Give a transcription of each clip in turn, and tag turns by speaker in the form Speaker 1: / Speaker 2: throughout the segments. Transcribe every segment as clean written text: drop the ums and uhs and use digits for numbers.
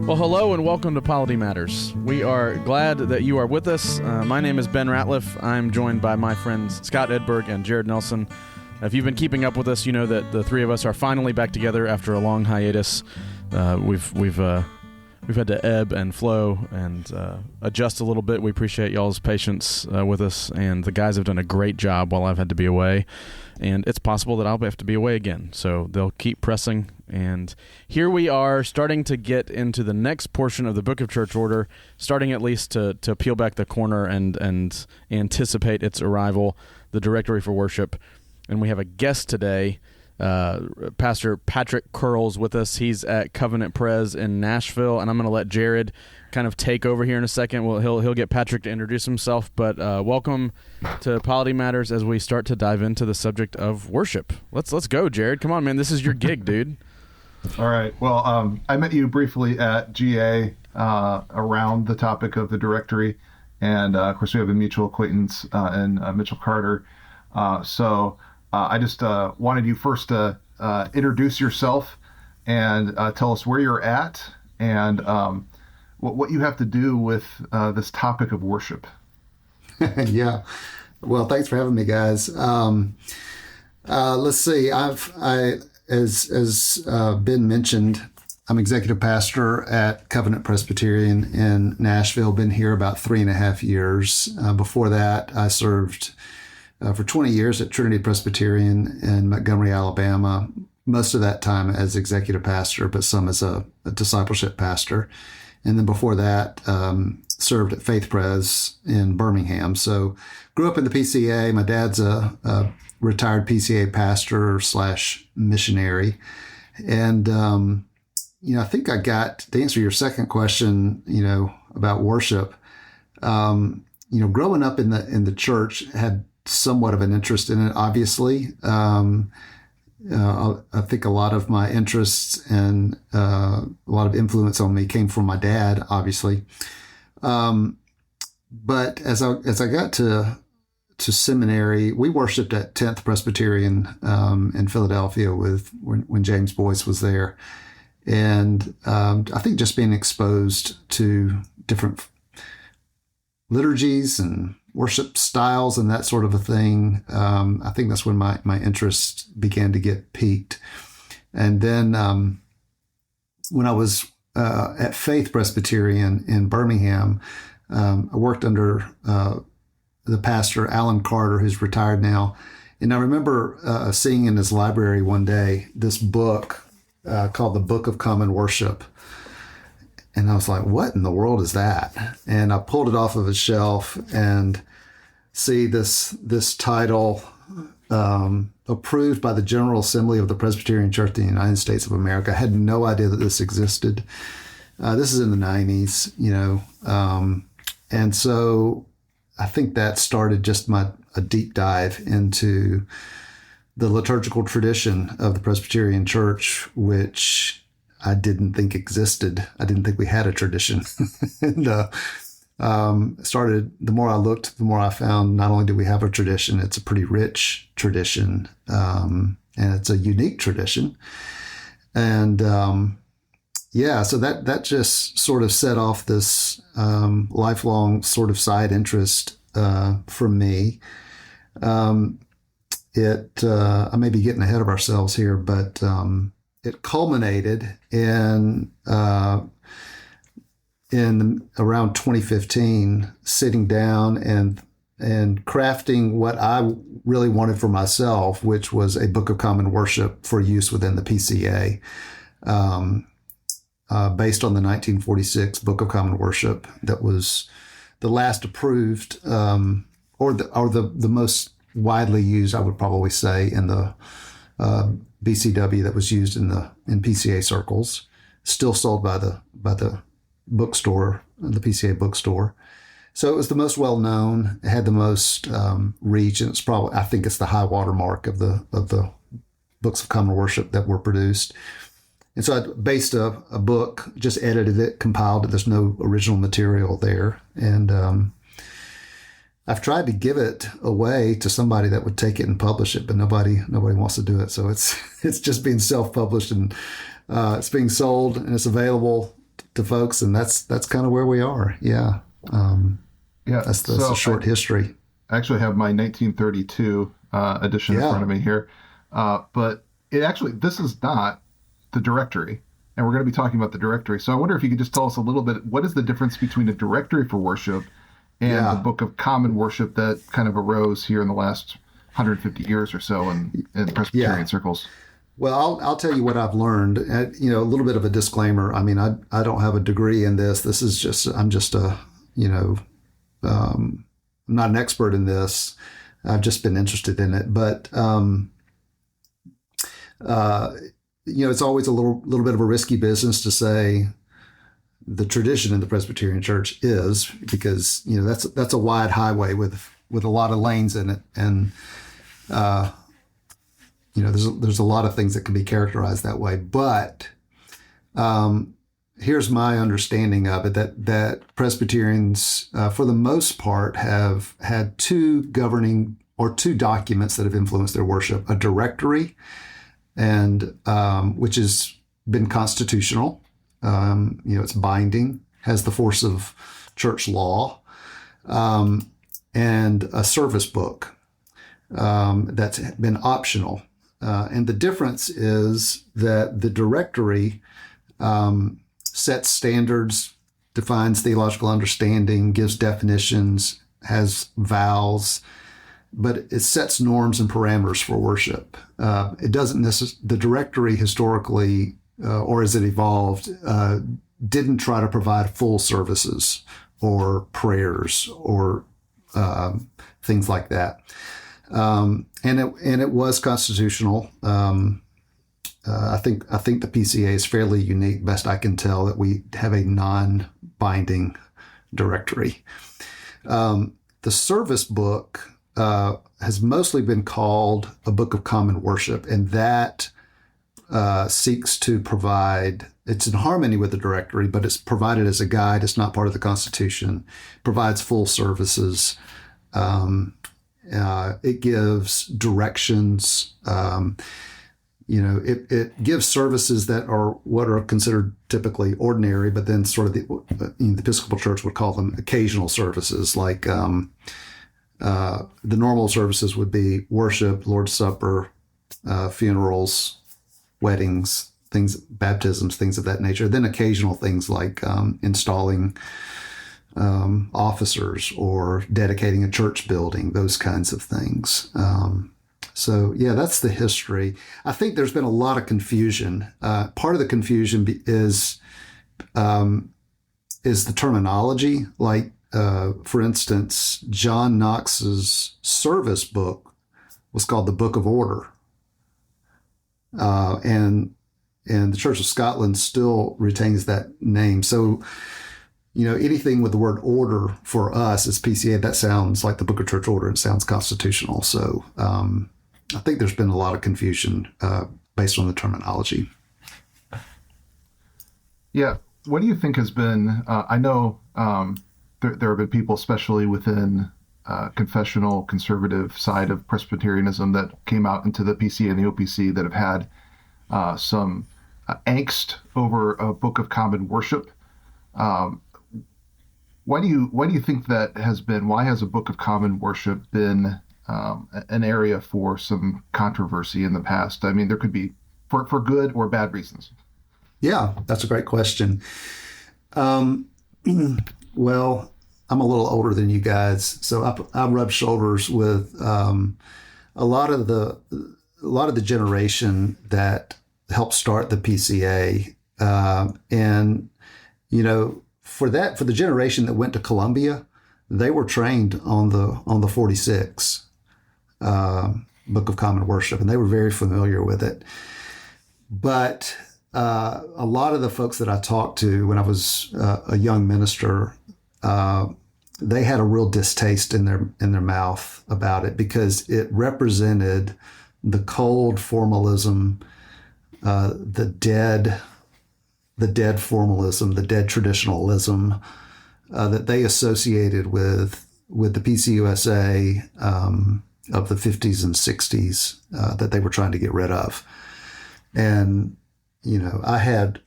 Speaker 1: Well, hello and welcome to Polity Matters. We are glad that you are with us. My name is Ben Ratliff. I'm joined by my friends Scott Edberg and Jared Nelson. If you've been keeping up with us, you know that the three of us are finally back together after a long hiatus. We've had to ebb and flow and adjust a little bit. We appreciate y'all's patience with us, and the guys have done a great job while I've had to be away. And it's possible that I'll have to be away again, so they'll keep pressing. And here we are, starting to get into the next portion of the Book of Church Order, starting at least to peel back the corner and anticipate its arrival, the Directory for Worship. And we have a guest today, Pastor Patrick Curls with us. He's at Covenant Pres in Nashville, and I'm going to let Jared kind of take over here in a second. Well, he'll get Patrick to introduce himself, but welcome to Polity Matters as we start to dive into the subject of worship. Let's go, Jared. Come on, man. This is your gig, dude.
Speaker 2: All right. Well, I met you briefly at GA around the topic of the directory, and of course we have a mutual acquaintance in Mitchell Carter. So I just wanted you first to introduce yourself and tell us where you're at and what you have to do with this topic of worship.
Speaker 3: Yeah. Well, thanks for having me, guys. Let's see. As Ben mentioned, I'm executive pastor at Covenant Presbyterian in Nashville. Been here about 3.5 years. Before that, I served for 20 years at Trinity Presbyterian in Montgomery, Alabama. Most of that time as executive pastor, but some as a discipleship pastor. And then before that, served at Faith Pres in Birmingham. So grew up in the PCA. My dad's a retired PCA pastor / missionary. And, I think I got to answer your second question, about worship. Growing up in the church had somewhat of an interest in it, obviously. I think a lot of my interests and a lot of influence on me came from my dad, obviously. But as I got to seminary, we worshiped at 10th Presbyterian in Philadelphia when James Boyce was there. And I think just being exposed to different liturgies and worship styles and that sort of a thing, I think that's when my interest began to get piqued. And then when I was at Faith Presbyterian in Birmingham, I worked under the pastor, Alan Carter, who's retired now. And I remember seeing in his library one day this book called The Book of Common Worship. And I was like, what in the world is that? And I pulled it off of his shelf and see this title, approved by the General Assembly of the Presbyterian Church of the United States of America. I had no idea that this existed. This is in the 90s, and so I think that started just a deep dive into the liturgical tradition of the Presbyterian Church, which I didn't think existed. I didn't think we had a tradition. And the more I looked, the more I found not only do we have a tradition, it's a pretty rich tradition, and it's a unique tradition. And so that just sort of set off this lifelong sort of side interest for me. I may be getting ahead of ourselves here, but it culminated in around 2015, sitting down and crafting what I really wanted for myself, which was a Book of Common Worship for use within the PCA, based on the 1946 Book of Common Worship that was the last approved, or the most widely used, I would probably say, in the BCW that was used in PCA circles, still sold by the bookstore, the PCA bookstore. So it was the most well known. It had the most reach, and I think it's the high water mark of the books of common worship that were produced. And so I based a book, just edited it, compiled it. There's no original material there, and I've tried to give it away to somebody that would take it and publish it, but nobody wants to do it. So it's just being self-published, and it's being sold, and it's available to folks, and that's kind of where we are. Yeah. That's a short history.
Speaker 2: I actually have my 1932 edition in front of me here. But this is not the directory. And we're going to be talking about the directory. So I wonder if you could just tell us a little bit, what is the difference between a directory for worship and the Book of Common Worship that kind of arose here in the last 150 years or so in Presbyterian circles?
Speaker 3: Well, I'll tell you what I've learned. A little bit of a disclaimer. I mean, I don't have a degree in this. I'm just I'm not an expert in this. I've just been interested in it. But, it's always a little bit of a risky business to say the tradition in the Presbyterian Church is, because, that's a wide highway with a lot of lanes in it. And, there's a lot of things that can be characterized that way. But here's my understanding of it, that Presbyterians, for the most part, have had two documents that have influenced their worship: a directory, and which has been constitutional. It's binding, has the force of church law, and a service book that's been optional. And the difference is that the directory sets standards, defines theological understanding, gives definitions, has vows, but it sets norms and parameters for worship. It doesn't the directory historically, or as it evolved, didn't try to provide full services or prayers or things like that. And it was constitutional. I think the PCA is fairly unique, best I can tell, that we have a non-binding directory. The service book has mostly been called a Book of Common Worship, and that seeks to provide, it's in harmony with the directory, but it's provided as a guide. It's not part of the Constitution. It provides full services. It gives directions. It gives services that are what are considered typically ordinary, but then sort of the Episcopal Church would call them occasional services, like the normal services would be worship, Lord's Supper, funerals, weddings, baptisms, things of that nature. Then occasional things like installing officers or dedicating a church building, those kinds of things. That's the history. I think there's been a lot of confusion. Part of the confusion is the terminology. Like, for instance, John Knox's service book was called the Book of Order. And the Church of Scotland still retains that name. So, anything with the word order for us as PCA, that sounds like the Book of Church Order. It sounds constitutional. So I think there's been a lot of confusion based on the terminology.
Speaker 2: Yeah. What do you think has been, I know there have been people, especially within confessional conservative side of Presbyterianism, that came out into the PCA and the OPC that have had some angst over a Book of Common Worship. Why do you think that has been? Why has a Book of Common Worship been an area for some controversy in the past? I mean, there could be for good or bad reasons.
Speaker 3: Yeah, that's a great question. Well, I'm a little older than you guys, so I rub shoulders with a lot of the generation that helped start the PCA, and for the generation that went to Columbia, they were trained on the 46 Book of Common Worship, and they were very familiar with it. But a lot of the folks that I talked to when I was a young minister, they had a real distaste in their mouth about it, because it represented the cold formalism, the dead formalism, the dead traditionalism that they associated with the PCUSA of the 50s and 60s that they were trying to get rid of. And I had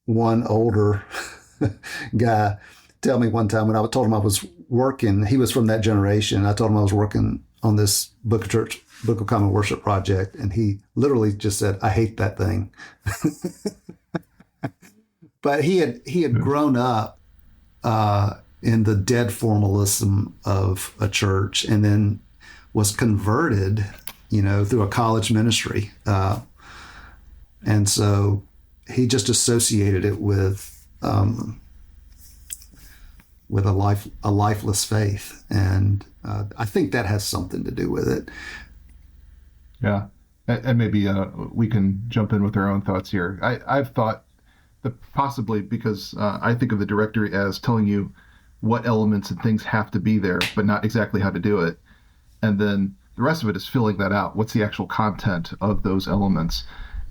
Speaker 3: one older guy tell me one time when I told him I was working. He was from that generation. I told him I was working on this Book of Common Worship project, and he literally just said, "I hate that thing." But he had grown up in the dead formalism of a church, and then was converted, through a college ministry, and so he just associated it with a lifeless faith, and I think that has something to do with it.
Speaker 2: Yeah, and maybe we can jump in with our own thoughts here. I've thought that possibly because I think of the directory as telling you what elements and things have to be there, but not exactly how to do it, and then the rest of it is filling that out. What's the actual content of those elements?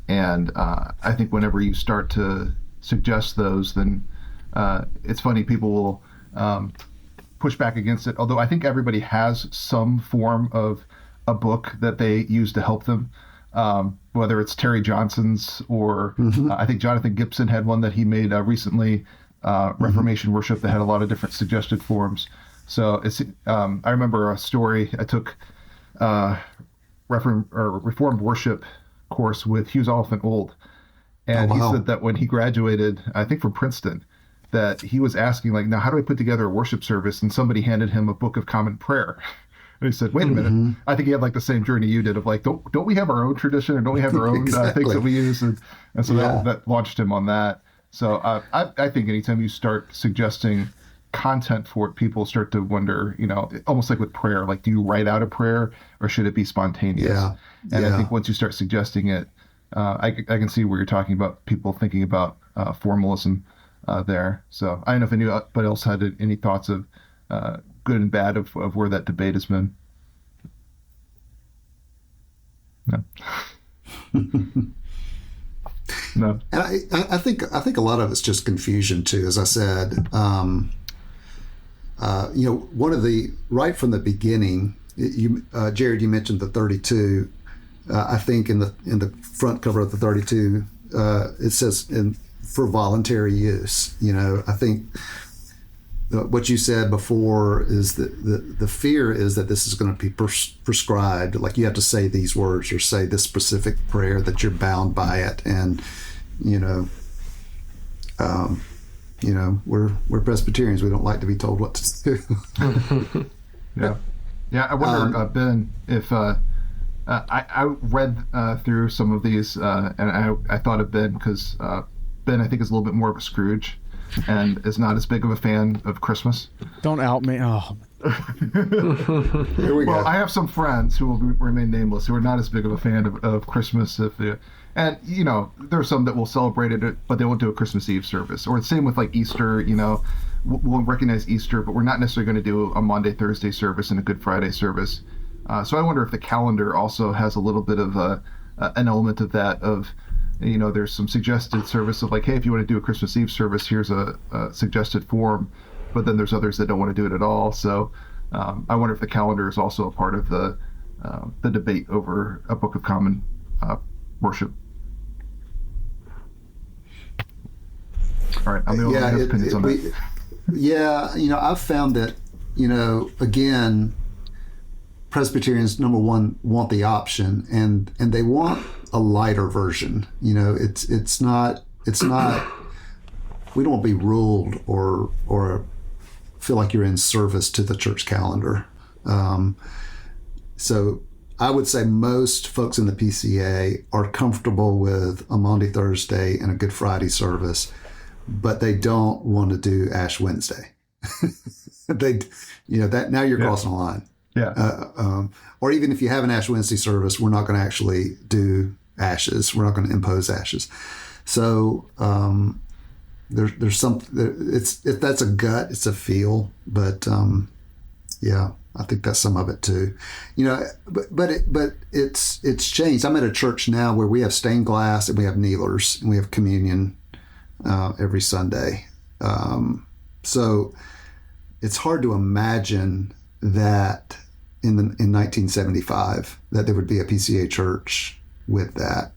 Speaker 2: And I think whenever you start to suggest those, then it's funny, people will push back against it. Although I think everybody has some form of a book that they use to help them, whether it's Terry Johnson's or I think Jonathan Gibson had one that he made recently, Reformation Worship, that had a lot of different suggested forms. So it's I remember a story. I took Reformed Worship course with Hughes Oliphant Old, and he said that when he graduated, I think from Princeton, that he was asking, like, now how do I put together a worship service? And somebody handed him a Book of Common Prayer. And he said, wait a minute, I think he had like the same journey you did of like, don't we have our own tradition, or don't we have our own things that we use? And so that launched him on that. So I think anytime you start suggesting content for it, people start to wonder, almost like with prayer, like, do you write out a prayer or should it be spontaneous?
Speaker 3: Yeah.
Speaker 2: And I think once you start suggesting it, I can see where you're talking about people thinking about formalism there. So I don't know if anybody else had any thoughts of good and bad of where that debate has been. No. No.
Speaker 3: And I think a lot of it's just confusion too, as I said. One of the right from the beginning, Jared, you mentioned the 32. I think in the front cover of the 32, it says for voluntary use. I think what you said before is that the fear is that this is going to be prescribed. Like, you have to say these words or say this specific prayer, that you're bound by it. And, we're Presbyterians. We don't like to be told what to do.
Speaker 2: Yeah. Yeah. I wonder, Ben, if I read through some of these and I thought of Ben because Ben, I think, is a little bit more of a Scrooge and is not as big of a fan of Christmas.
Speaker 1: Don't out me. Oh.
Speaker 3: Here we go.
Speaker 2: Well, I have some friends who will remain nameless who are not as big of a fan of Christmas. And, there's some that will celebrate it, but they won't do a Christmas Eve service. Or the same with like Easter, we'll recognize Easter, but we're not necessarily going to do a Monday, Thursday service and a Good Friday service. So I wonder if the calendar also has a little bit of an element of that of, there's some suggested service of like, hey, if you want to do a Christmas Eve service, here's a suggested form. But then there's others that don't want to do it at all. So I wonder if the calendar is also a part of the debate over a Book of Common Worship. All right, I'm the only one who has opinions on that.
Speaker 3: I've found that, again, Presbyterians, number one, want the option, and they want a lighter version. It's not. We don't want to be ruled or feel like you're in service to the church calendar. So I would say most folks in the PCA are comfortable with a Maundy Thursday and a Good Friday service, but they don't want to do Ash Wednesday. That now you're crossing a line.
Speaker 2: Yeah.
Speaker 3: Or even if you have an Ash Wednesday service, we're not going to actually do ashes. We're not going to impose ashes. So there's some. If that's a gut, it's a feel. But I think that's some of it too. But it's changed. I'm at a church now where we have stained glass and we have kneelers and we have communion every Sunday. So it's hard to imagine that in 1975 that there would be a PCA church with that.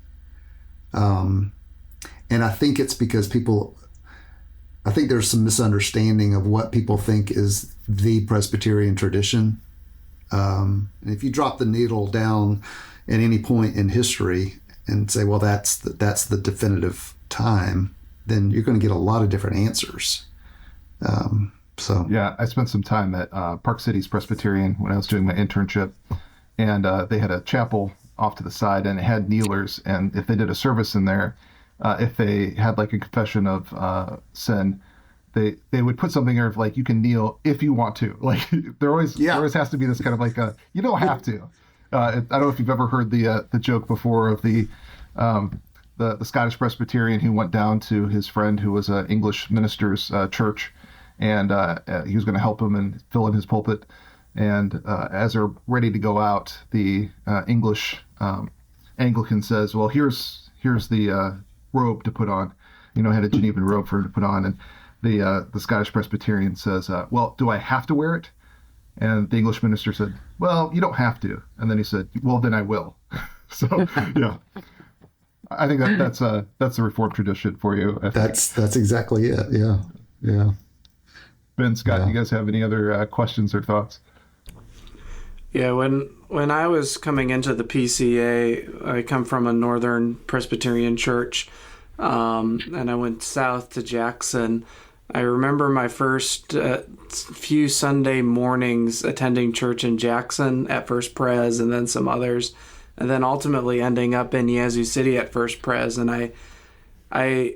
Speaker 3: And I think it's because I think there's some misunderstanding of what people think is the Presbyterian tradition. And if you drop the needle down at any point in history and say, well, that's the definitive time, then you're going to get a lot of different answers.
Speaker 2: Yeah, I spent some time at Park Cities Presbyterian when I was doing my internship, and they had a chapel off to the side, and it had kneelers. And if they did a service in there, if they had like a confession of sin, they would put something there of like, you can kneel if you want to. Like there always has to be this kind of like you don't have to. I don't know if you've ever heard the joke before of the Scottish Presbyterian who went down to his friend who was an English minister's church, and he was going to help him and fill in his pulpit. And as they're ready to go out, the English Anglican says, "Well, here's the robe to put on." Had a Genevan robe for him to put on, and the Scottish Presbyterian says, "Well, do I have to wear it?" And the English minister said, "Well, you don't have to." And then he said, "Well, then I will." So yeah. I think that's the Reformed tradition for you.
Speaker 3: That's exactly it. Yeah.
Speaker 2: Ben, Scott, you guys have any other questions or thoughts?
Speaker 4: Yeah, when I was coming into the PCA, I come from a Northern Presbyterian church, and I went south to Jackson. I remember my first few Sunday mornings attending church in Jackson at First Pres and then some others, and then ultimately ending up in Yazoo City at First Pres. And I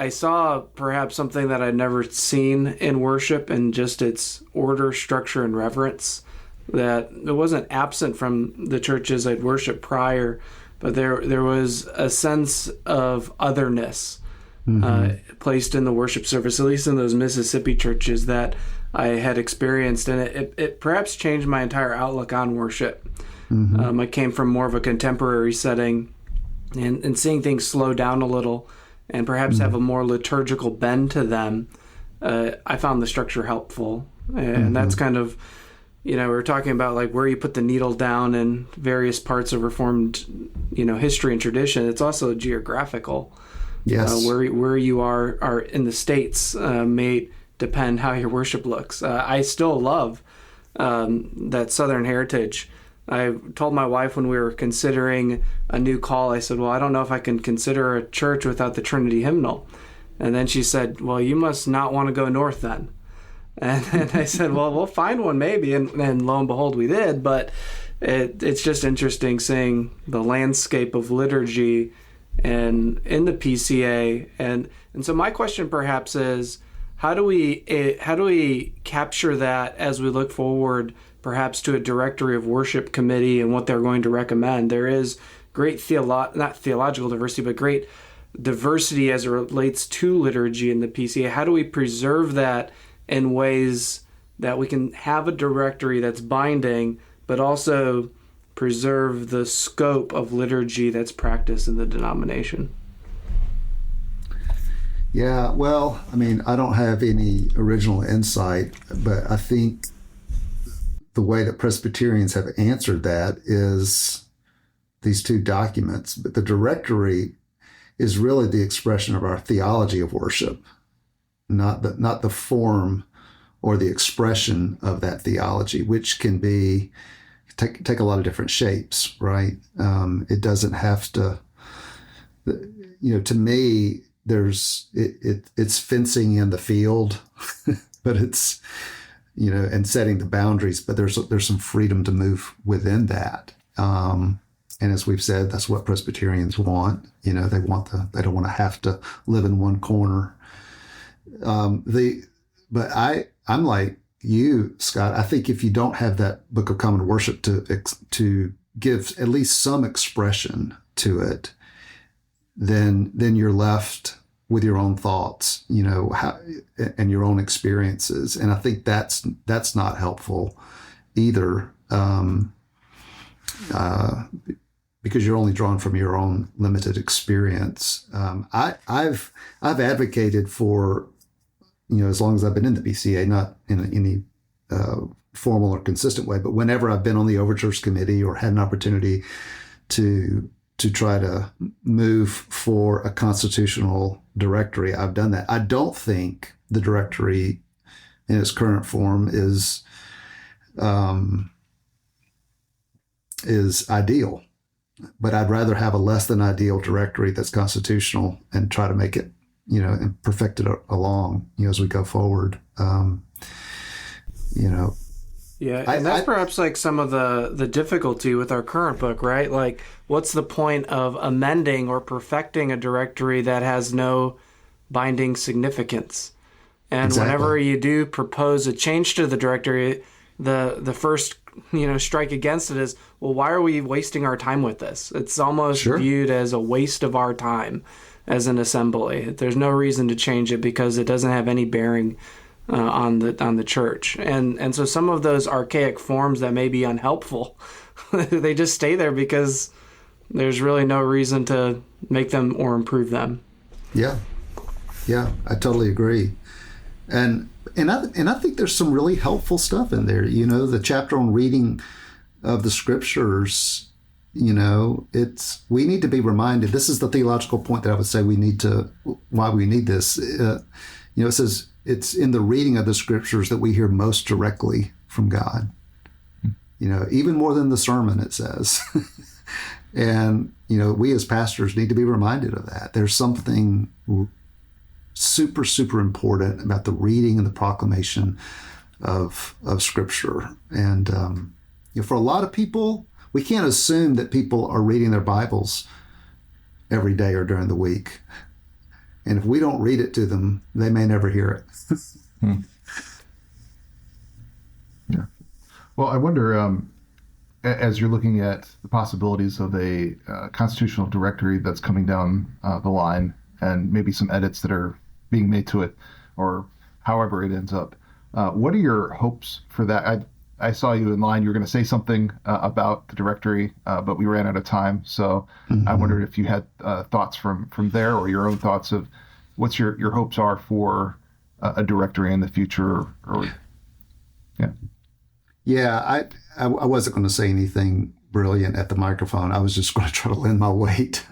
Speaker 4: saw perhaps something that I'd never seen in worship, and just its order, structure, and reverence, that it wasn't absent from the churches I'd worshiped prior, but there was a sense of otherness placed in the worship service, at least in those Mississippi churches that I had experienced, and it perhaps changed my entire outlook on worship. I came from more of a contemporary setting, and seeing things slow down a little and perhaps have a more liturgical bend to them, I found the structure helpful. And that's kind of, we were talking about like where you put the needle down in various parts of Reformed, history and tradition. It's also geographical.
Speaker 3: Yes.
Speaker 4: Where you are in the States may depend how your worship looks. I still love that Southern heritage. I told my wife when we were considering a new call, I said, well, I don't know if I can consider a church without the Trinity hymnal. And then she said, well, you must not want to go north then. And then I said, well, we'll find one maybe. And lo and behold, we did. But it's just interesting seeing the landscape of liturgy and in the PCA. And so my question perhaps is, how do we capture that as we look forward perhaps to a directory of worship committee and what they're going to recommend? There is great not theological diversity, but great diversity as it relates to liturgy in the PCA. How do we preserve that in ways that we can have a directory that's binding, but also preserve the scope of liturgy that's practiced in the denomination?
Speaker 3: Yeah, well, I mean, I don't have any original insight, but I think the way that Presbyterians have answered that is these two documents. But the directory is really the expression of our theology of worship, not the form or the expression of that theology, which can take a lot of different shapes, right? It doesn't have to, to me, it's fencing in the field, but it's, and setting the boundaries, but there's some freedom to move within that. And as we've said, that's what Presbyterians want. They don't want to have to live in one corner. But I'm like you, Scott. I think if you don't have that Book of Common Worship to give at least some expression to it, then you're left with your own thoughts, and your own experiences. And I think that's not helpful either, because you're only drawn from your own limited experience. I've advocated for, as long as I've been in the PCA, not in any formal or consistent way, but whenever I've been on the Overtures Committee or had an opportunity to to try to move for a constitutional directory, I've done that. I don't think the directory in its current form is ideal, but I'd rather have a less than ideal directory that's constitutional and try to make it, and perfect it along, as we go forward.
Speaker 4: Yeah, and that's perhaps like some of the difficulty with our current book, right? Like, what's the point of amending or perfecting a directory that has no binding significance? And
Speaker 3: Exactly.
Speaker 4: Whenever you do propose a change to the directory, the first strike against it is, well, why are we wasting our time with this? It's almost
Speaker 3: Sure.
Speaker 4: viewed as a waste of our time as an assembly. There's no reason to change it because it doesn't have any bearing on the church, and so some of those archaic forms that may be unhelpful, they just stay there because there's really no reason to make them or improve them.
Speaker 3: Yeah, I totally agree, and I think there's some really helpful stuff in there. The chapter on reading of the scriptures. We need to be reminded. This is the theological point that I would say why we need this. It says, it's in the reading of the scriptures that we hear most directly from God. Even more than the sermon, it says. And, we as pastors need to be reminded of that. There's something super, super important about the reading and the proclamation of scripture. And, for a lot of people, we can't assume that people are reading their Bibles every day or during the week. And if we don't read it to them, they may never hear it.
Speaker 2: Yeah. Well, I wonder, as you're looking at the possibilities of a constitutional directory that's coming down the line, and maybe some edits that are being made to it, or however it ends up, what are your hopes for that? I saw you in line. You were going to say something about the directory, but we ran out of time. So I wondered if you had thoughts from there, or your own thoughts of what's your hopes are for a directory in the future.
Speaker 3: Yeah, I wasn't going to say anything brilliant at the microphone. I was just going to try to lend my weight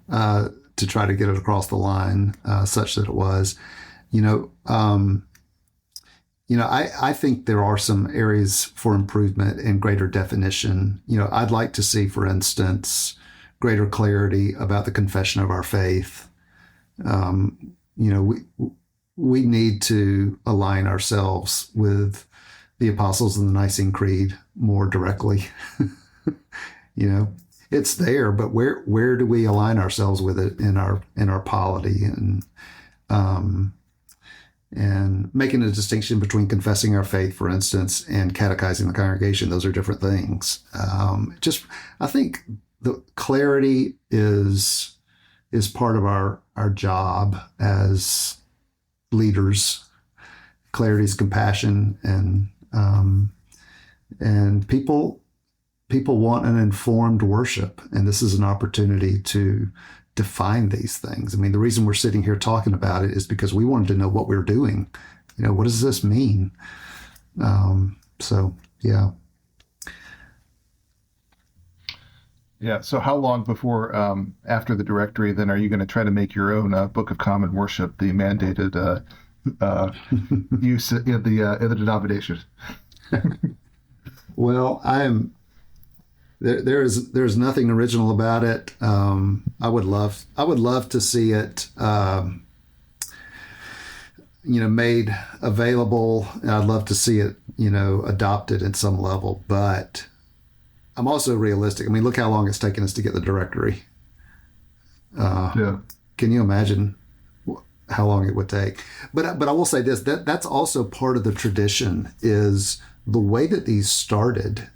Speaker 3: to try to get it across the line, such that it was. I think there are some areas for improvement and greater definition. I'd like to see, for instance, greater clarity about the confession of our faith. We need to align ourselves with the apostles in the Nicene Creed more directly. It's there, but where do we align ourselves with it in our polity and making a distinction between confessing our faith, for instance, and catechizing the congregation? Those are different things. I think the clarity is part of our job as leaders. Clarity is compassion, and people want an informed worship, and this is an opportunity to define these things. I mean, the reason we're sitting here talking about it is because we wanted to know what we're doing. What does this mean? Yeah.
Speaker 2: Yeah. So how long before, after the directory, then are you going to try to make your own Book of Common Worship, the mandated use in the denomination?
Speaker 3: Well, There's nothing original about it. I would love to see it, made available. I'd love to see it, adopted at some level. But I'm also realistic. I mean, look how long it's taken us to get the directory.
Speaker 2: Yeah.
Speaker 3: Can you imagine how long it would take? But I will say this: that's also part of the tradition, is the way that these started.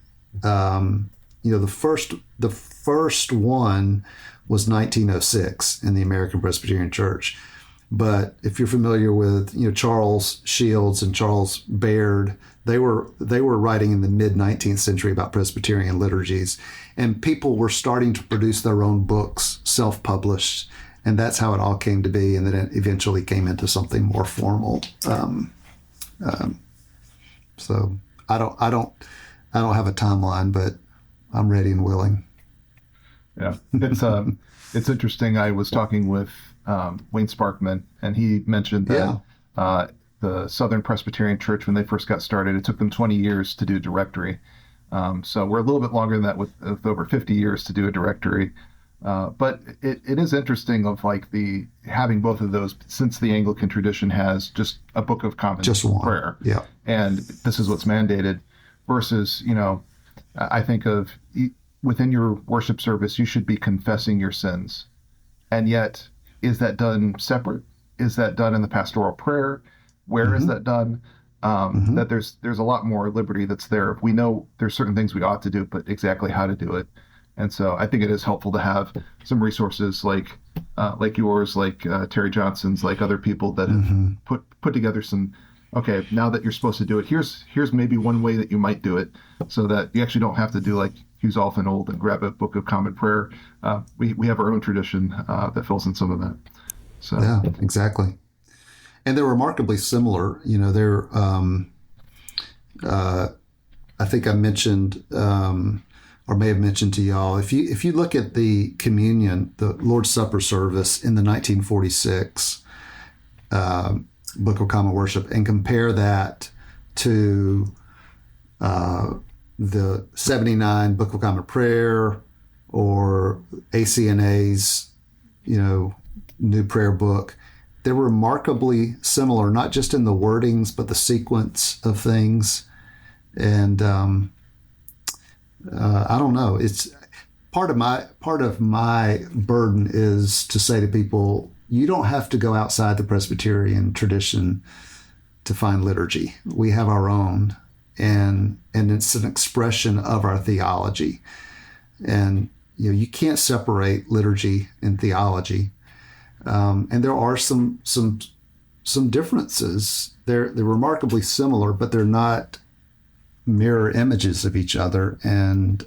Speaker 3: The first one was 1906 in the American Presbyterian Church. But if you're familiar with, Charles Shields and Charles Baird, they were writing in the mid 19th century about Presbyterian liturgies, and people were starting to produce their own books, self-published, and that's how it all came to be. And then it eventually came into something more formal. So I don't have a timeline, but I'm ready and willing.
Speaker 2: Yeah, it's interesting. I was talking with Wayne Sparkman, and he mentioned that the Southern Presbyterian Church, when they first got started, it took them 20 years to do a directory. So we're a little bit longer than that with over 50 years to do a directory. But it is interesting of like the having both of those, since the Anglican tradition has just a Book of Common Prayer, and this is what's mandated, versus, I think of within your worship service, you should be confessing your sins. And yet, is that done separate? Is that done in the pastoral prayer? Where is that done? That there's a lot more liberty that's there. We know there's certain things we ought to do, but exactly how to do it. And so I think it is helpful to have some resources like yours, like Terry Johnson's, like other people that have put together some, okay, now that you're supposed to do it, here's maybe one way that you might do it, so that you actually don't have to do like Hughes Olfen Old and grab a Book of Common Prayer. We have our own tradition that fills in some of that. So
Speaker 3: yeah, exactly. And they're remarkably similar. They're I think I mentioned or may have mentioned to y'all, if you look at the communion, the Lord's Supper service in the 1946 Book of Common Worship, and compare that to the 79 Book of Common Prayer or ACNA's, new prayer book, they're remarkably similar, not just in the wordings, but the sequence of things. And I don't know. It's part of my burden is to say to people, you don't have to go outside the Presbyterian tradition to find liturgy. We have our own, and it's an expression of our theology. And you can't separate liturgy and theology. And there are some differences. They're remarkably similar, but they're not mirror images of each other. And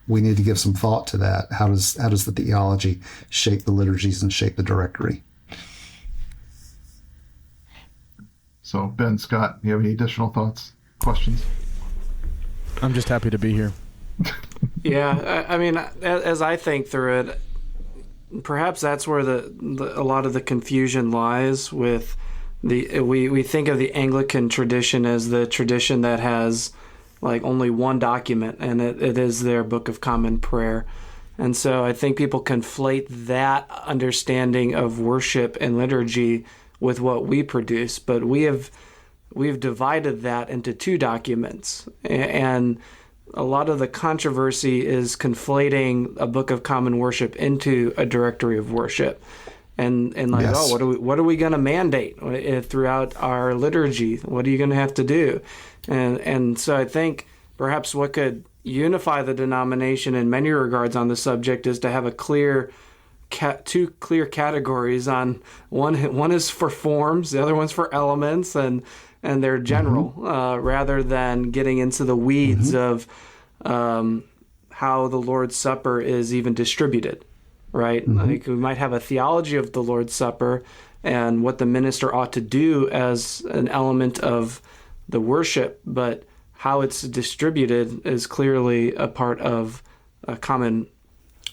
Speaker 3: we need to give some thought to that. How does the theology shape the liturgies and shape the directory?
Speaker 2: So Ben, Scott, you have any additional thoughts, questions?
Speaker 1: I'm just happy to be here.
Speaker 4: Yeah, I mean, as I think through it, perhaps that's where a lot of the confusion lies with we think of the Anglican tradition as the tradition that has like only one document, and it is their Book of Common Prayer. And so I think people conflate that understanding of worship and liturgy with what we produce, but we've divided that into two documents, and a lot of the controversy is conflating a Book of Common Worship into a directory of worship, and like, yes. What are we going to mandate throughout our liturgy? What are you going to have to do? And so I think perhaps what could unify the denomination in many regards on the subject is to have a two clear categories on one is for forms, the other one's for elements, and they're general, rather than getting into the weeds of how the Lord's Supper is even distributed, right? Like we might have a theology of the Lord's Supper and what the minister ought to do as an element of the worship, but how it's distributed is clearly a part of a common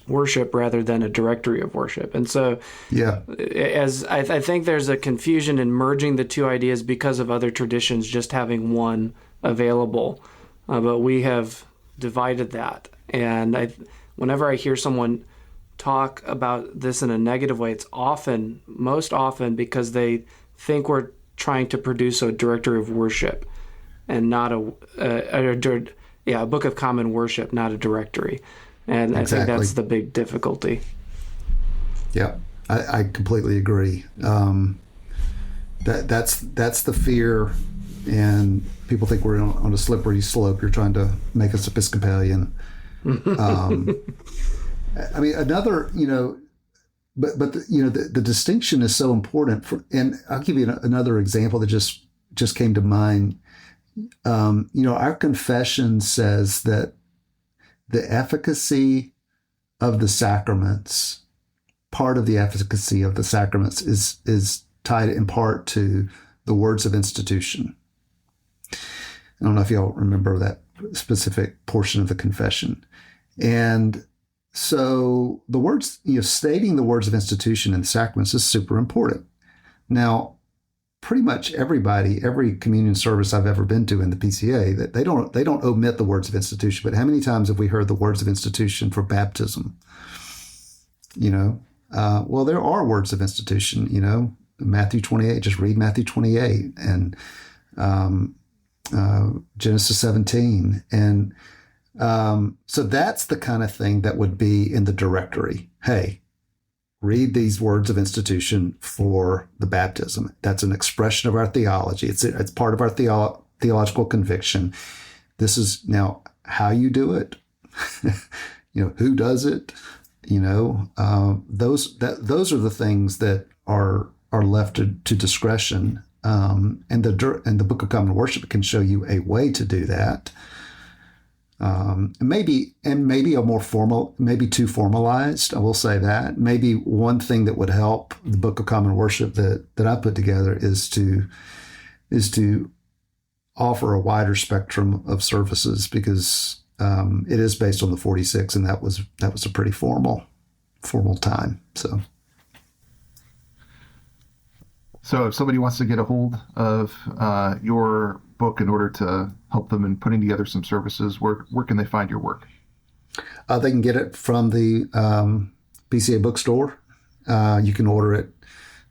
Speaker 4: worship rather than a directory of worship. And so as I think there's a confusion in merging the two ideas because of other traditions just having one available, but we have divided that. And whenever I hear someone talk about this in a negative way, it's most often because they think we're trying to produce a directory of worship and not a Book of Common Worship, not a directory. And exactly. I think that's the big difficulty. Yeah,
Speaker 3: I completely agree. That's the fear, and people think we're on a slippery slope. You're trying to make us Episcopalian. I mean, another, but the distinction is so important. And I'll give you another example that just came to mind. Our confession says that the efficacy of the sacraments, part of the efficacy of the sacraments is tied in part to the words of institution. I don't know if y'all remember that specific portion of the confession. And So the words, stating the words of institution in the sacraments is super important. Now, pretty much every communion service I've ever been to in the PCA, that they don't omit the words of institution. But how many times have we heard the words of institution for baptism? Well, there are words of institution. Matthew 28. Just read Matthew 28 and Genesis 17, and so that's the kind of thing that would be in the directory. Hey, read these words of institution for the baptism. That's an expression of our theology. It's part of our theological conviction. This is now how you do it. Who does it? Those are the things that are left to discretion. And the Book of Common Worship can show you a way to do that. Maybe a more formal, maybe too formalized. I will say that. Maybe one thing that would help the Book of Common Worship that I put together is to offer a wider spectrum of services, because it is based on the 46, and that was a pretty formal time.
Speaker 2: So if somebody wants to get a hold of your book in order to help them in putting together some services, where can they find your work?
Speaker 3: They can get it from the PCA bookstore. You can order it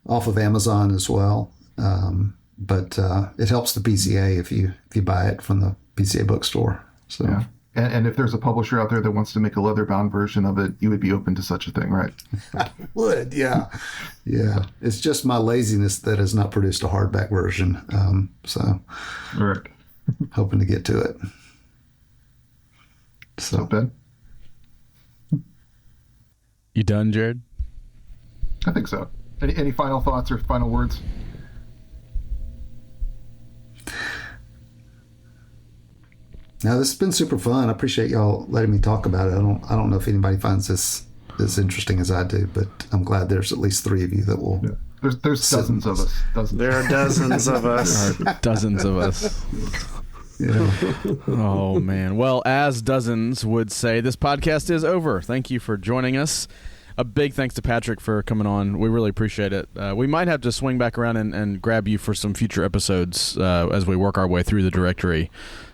Speaker 3: off of Amazon as well. But it helps the PCA if you buy it from the PCA bookstore. So.
Speaker 2: Yeah. And if there's a publisher out there that wants to make a leather-bound version of it, you would be open to such a thing, right?
Speaker 3: I would, yeah. Yeah. It's just my laziness that has not produced a hardback version. All right. Hoping to get to it. So,
Speaker 2: Ben?
Speaker 1: You done, Jared?
Speaker 2: I think so. Any final thoughts or final words?
Speaker 3: Now, this has been super fun. I appreciate y'all letting me talk about it. I don't know if anybody finds this as interesting as I do, but I'm glad there's at least 3 of you that will.
Speaker 2: Yeah. There's dozens of us.
Speaker 4: There are dozens of us.
Speaker 1: There are dozens of us.
Speaker 3: Yeah.
Speaker 1: Oh, man. Well, as dozens would say, this podcast is over. Thank you for joining us. A big thanks to Patrick for coming on. We really appreciate it. We might have to swing back around and grab you for some future episodes as we work our way through the directory.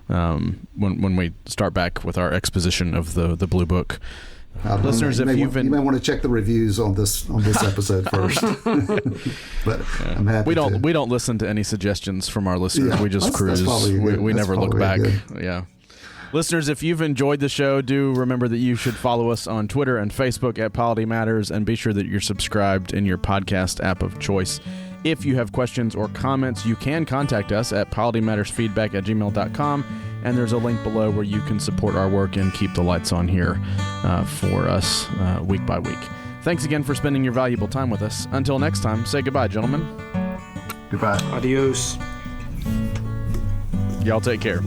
Speaker 1: When we start back with our exposition of the Blue Book. Listeners,
Speaker 3: you may want to check the reviews on this episode first. But yeah. I'm happy.
Speaker 1: We don't listen to any suggestions from our listeners. Yeah, we just cruise. We never look back. Yeah. Listeners, if you've enjoyed the show, do remember that you should follow us on Twitter and Facebook at Polity Matters, and be sure that you're subscribed in your podcast app of choice. If you have questions or comments, you can contact us at politymattersfeedback@gmail.com, and there's a link below where you can support our work and keep the lights on here for us week by week. Thanks again for spending your valuable time with us. Until next time, say goodbye, gentlemen.
Speaker 2: Goodbye.
Speaker 4: Adios.
Speaker 1: Y'all take care.